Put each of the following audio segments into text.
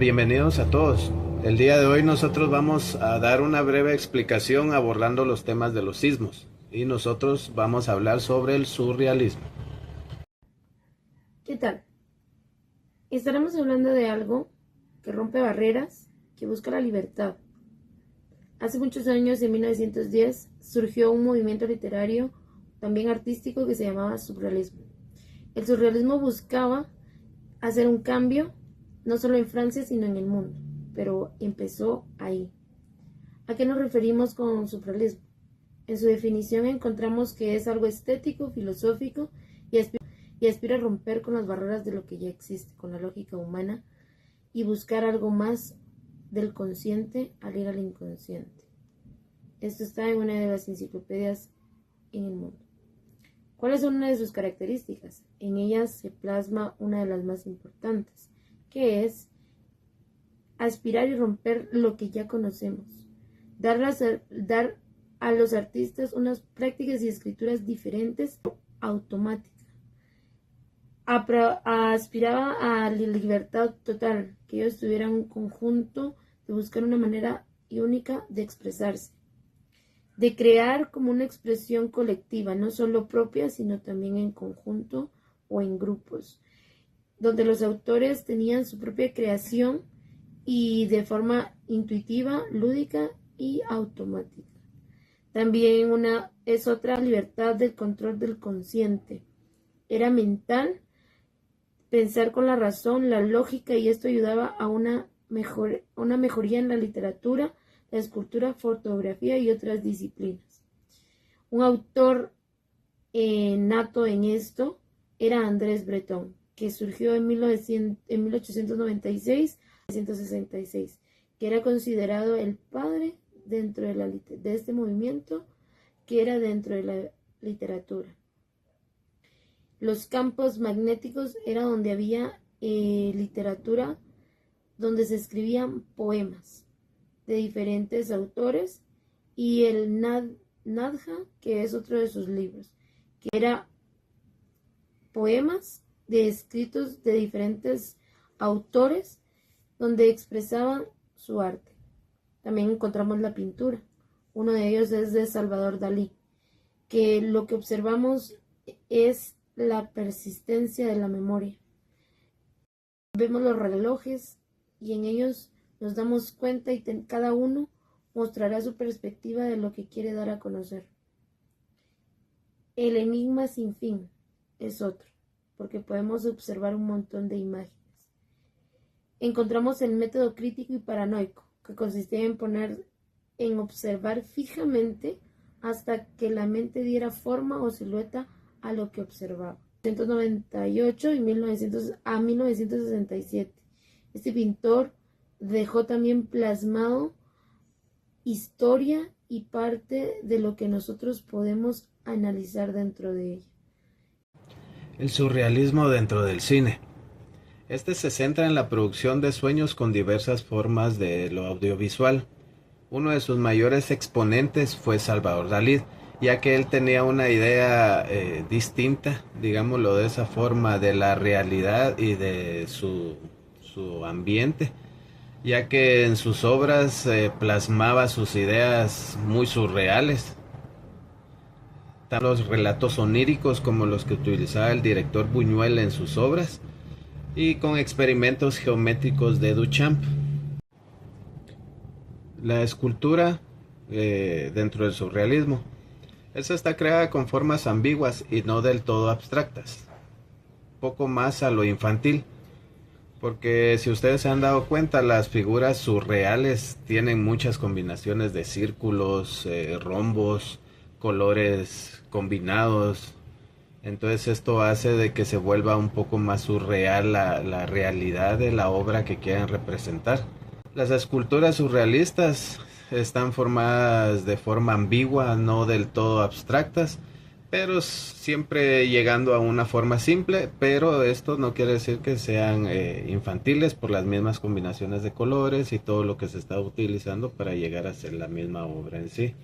bienvenidos a todos. El día de hoy nosotros vamos a dar una breve explicación abordando los temas de los sismos y nosotros vamos a hablar sobre el surrealismo. ¿Qué tal? Estaremos hablando de algo que rompe barreras, que busca la libertad. Hace muchos años, en 1910, surgió un movimiento literario, también artístico, que se llamaba surrealismo. El surrealismo buscaba hacer un cambio, no solo en Francia, sino en el mundo, pero empezó ahí. ¿A qué nos referimos con surrealismo? En su definición encontramos que es algo estético, filosófico y aspira a romper con las barreras de lo que ya existe, con la lógica humana, y buscar algo más del consciente al ir al inconsciente. Esto está en una de las enciclopedias en el mundo. ¿Cuáles son una de sus características? En ellas se plasma una de las más importantes, que es aspirar y romper lo que ya conocemos, dar a los artistas unas prácticas y escrituras diferentes, automáticas. Aspiraba a la libertad total, que ellos tuvieran un conjunto de buscar una manera única de expresarse, de crear como una expresión colectiva, no solo propia, sino también en conjunto o en grupos, donde los autores tenían su propia creación y de forma intuitiva, lúdica y automática. También es otra libertad del control del consciente. Era mental, pensar con la razón, la lógica, y esto ayudaba a una mejoría en la literatura, la escultura, fotografía y otras disciplinas. Un autor nato en esto era Andrés Breton, que surgió en 1896 a 1866, que era considerado el padre dentro de este movimiento, que era dentro de la literatura. Los campos magnéticos era donde había literatura, donde se escribían poemas de diferentes autores, y el Nadja, que es otro de sus libros, que era poemas de escritos de diferentes autores donde expresaban su arte. También encontramos la pintura. Uno de ellos es de Salvador Dalí, que lo que observamos es la persistencia de la memoria. Vemos los relojes y en ellos nos damos cuenta y cada uno mostrará su perspectiva de lo que quiere dar a conocer. El enigma sin fin es otro, porque podemos observar un montón de imágenes. Encontramos el método crítico y paranoico, que consistía en observar fijamente hasta que la mente diera forma o silueta a lo que observaba. 1998 y 1967. Este pintor dejó también plasmado historia y parte de lo que nosotros podemos analizar dentro de ella. El surrealismo dentro del cine. Este se centra en la producción de sueños con diversas formas de lo audiovisual. Uno de sus mayores exponentes fue Salvador Dalí, ya que él tenía una idea distinta, digámoslo de esa forma, de la realidad y de su ambiente, ya que en sus obras plasmaba sus ideas muy surreales. Tanto los relatos oníricos como los que utilizaba el director Buñuel en sus obras, y con experimentos geométricos de Duchamp. La escultura dentro del surrealismo. Esta está creada con formas ambiguas y no del todo abstractas, poco más a lo infantil, porque si ustedes se han dado cuenta, las figuras surreales tienen muchas combinaciones de círculos, rombos, colores combinados. Entonces esto hace de que se vuelva un poco más surreal la realidad de la obra que quieren representar. Las esculturas surrealistas están formadas de forma ambigua, no del todo abstractas, pero siempre llegando a una forma simple, pero esto no quiere decir que sean infantiles por las mismas combinaciones de colores y todo lo que se está utilizando para llegar a ser la misma obra en sí.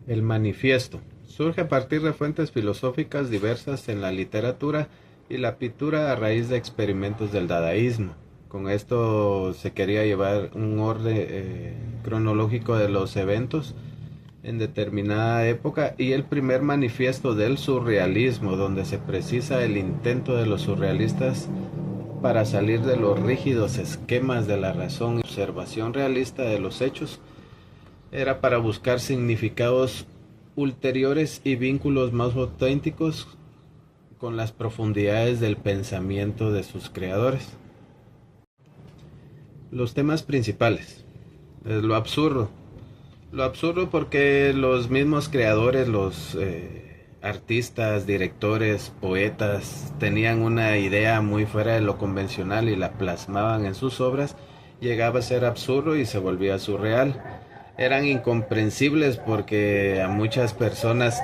El manifiesto surge a partir de fuentes filosóficas diversas en la literatura y la pintura a raíz de experimentos del dadaísmo. Con esto se quería llevar un orden cronológico de los eventos en determinada época, y el primer manifiesto del surrealismo, donde se precisa el intento de los surrealistas para salir de los rígidos esquemas de la razón y observación realista de los hechos, era para buscar significados ulteriores y vínculos más auténticos con las profundidades del pensamiento de sus creadores. Los temas principales: lo absurdo. Lo absurdo porque los mismos creadores, los artistas, directores, poetas, tenían una idea muy fuera de lo convencional y la plasmaban en sus obras. Llegaba a ser absurdo y se volvía surreal. Eran incomprensibles porque a muchas personas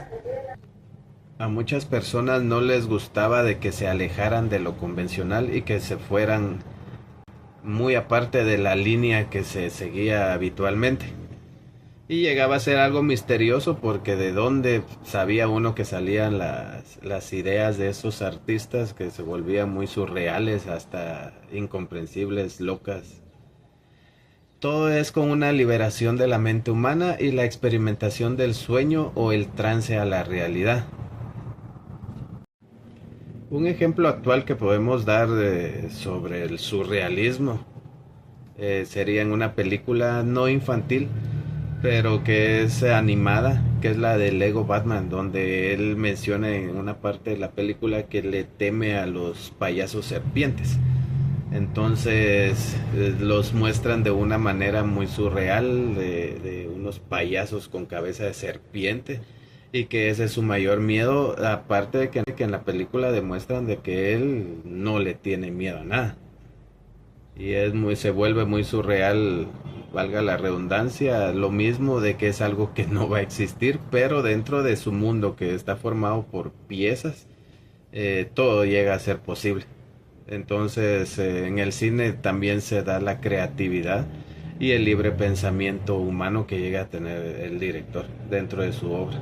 no les gustaba de que se alejaran de lo convencional y que se fueran muy aparte de la línea que se seguía habitualmente. Y llegaba a ser algo misterioso porque de dónde sabía uno que salían las ideas de esos artistas, que se volvían muy surreales, hasta incomprensibles, locas. Todo es con una liberación de la mente humana y la experimentación del sueño o el trance a la realidad. Un ejemplo actual que podemos dar sobre el surrealismo sería en una película no infantil, pero que es animada, que es la de Lego Batman, donde él menciona en una parte de la película que le teme a los payasos serpientes. Entonces los muestran de una manera muy surreal, de unos payasos con cabeza de serpiente, y que ese es su mayor miedo, aparte de que en la película demuestran de que él no le tiene miedo a nada. Y se vuelve muy surreal, valga la redundancia, lo mismo de que es algo que no va a existir, pero dentro de su mundo que está formado por piezas, todo llega a ser posible. Entonces en el cine también se da la creatividad y el libre pensamiento humano que llega a tener el director dentro de su obra.